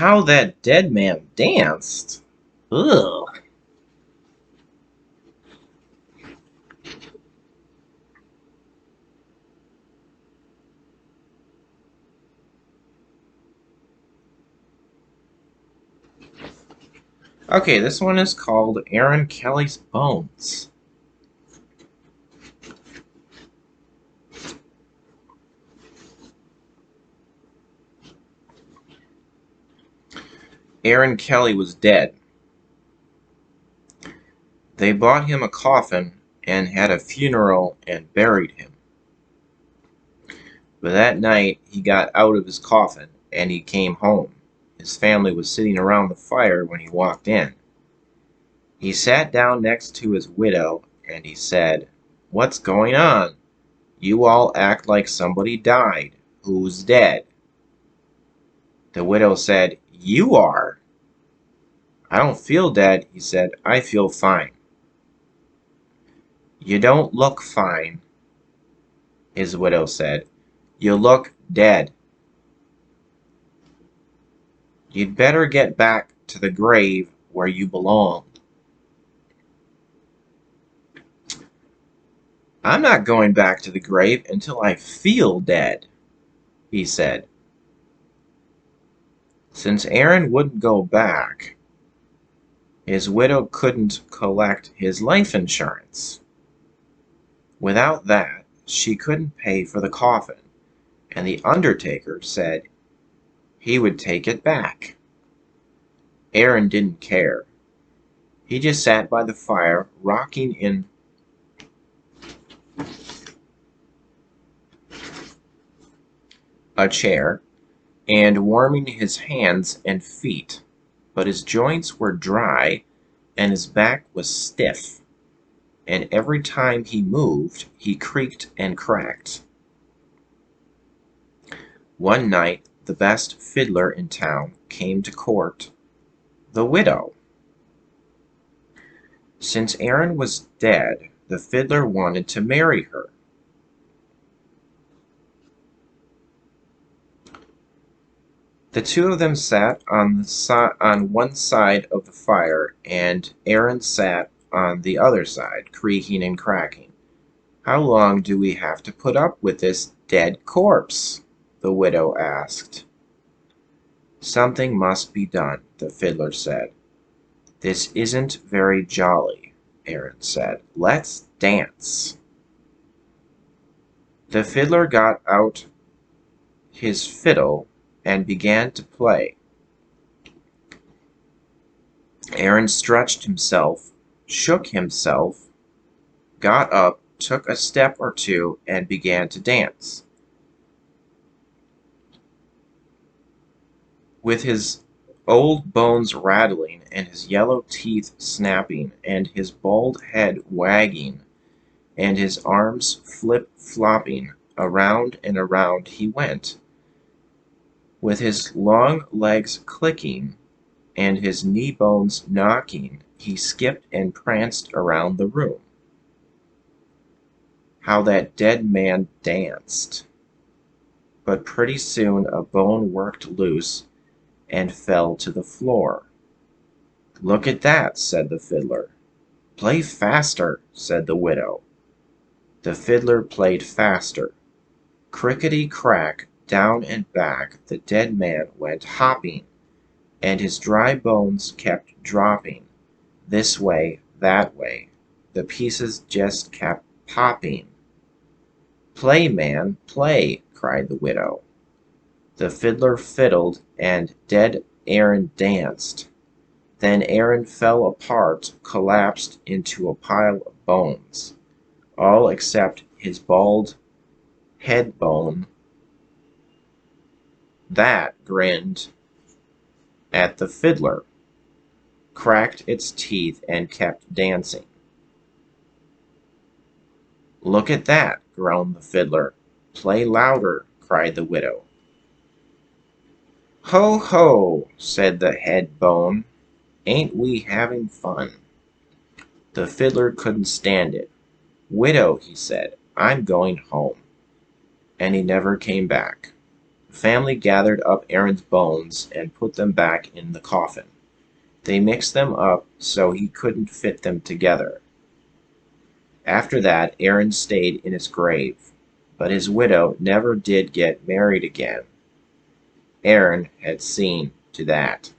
How that dead man danced. Ugh. Okay, this one is called Aaron Kelly's Bones. Aaron Kelly was dead. They bought him a coffin and had a funeral and buried him. But that night he got out of his coffin and he came home. His family was sitting around the fire when he walked in. He sat down next to his widow and he said, "What's going on? You all act like somebody died. Who's dead?" The widow said, "You are." "I don't feel dead," he said. "I feel fine." "You don't look fine," his widow said. "You look dead. You'd better get back to the grave where you belong." "I'm not going back to the grave until I feel dead," he said. Since Aaron wouldn't go back, his widow couldn't collect his life insurance. Without that, she couldn't pay for the coffin, and the undertaker said he would take it back. Aaron didn't care. He just sat by the fire, rocking in a chair and warming his hands and feet, but his joints were dry and his back was stiff, and every time he moved, he creaked and cracked. One night, the best fiddler in town came to court the widow. Since Aaron was dead, the fiddler wanted to marry her. The two of them sat on one side of the fire, and Aaron sat on the other side, creaking and cracking. "How long do we have to put up with this dead corpse?" the widow asked. "Something must be done," the fiddler said. "This isn't very jolly," Aaron said. "Let's dance." The fiddler got out his fiddle and began to play. Aaron stretched himself, shook himself, got up, took a step or two, and began to dance. With his old bones rattling, and his yellow teeth snapping, and his bald head wagging, and his arms flip-flopping, around and around he went. With his long legs clicking, and his knee bones knocking, he skipped and pranced around the room. How that dead man danced! But pretty soon a bone worked loose and fell to the floor. "Look at that," said the fiddler. "Play faster," said the widow. The fiddler played faster. Crickety-crack, down and back the dead man went hopping, and his dry bones kept dropping, this way, that way. The pieces just kept popping. "Play, man, play," cried the widow. The fiddler fiddled, and dead Aaron danced. Then Aaron fell apart, collapsed into a pile of bones, all except his bald head bone. That grinned at the fiddler, cracked its teeth, and kept dancing. "Look at that," groaned the fiddler. "Play louder," cried the widow. "Ho, ho," said the head bone. "Ain't we having fun?" The fiddler couldn't stand it. "Widow," he said, "I'm going home." And he never came back. The family gathered up Aaron's bones and put them back in the coffin. They mixed them up so he couldn't fit them together. After that, Aaron stayed in his grave, but his widow never did get married again. Aaron had seen to that.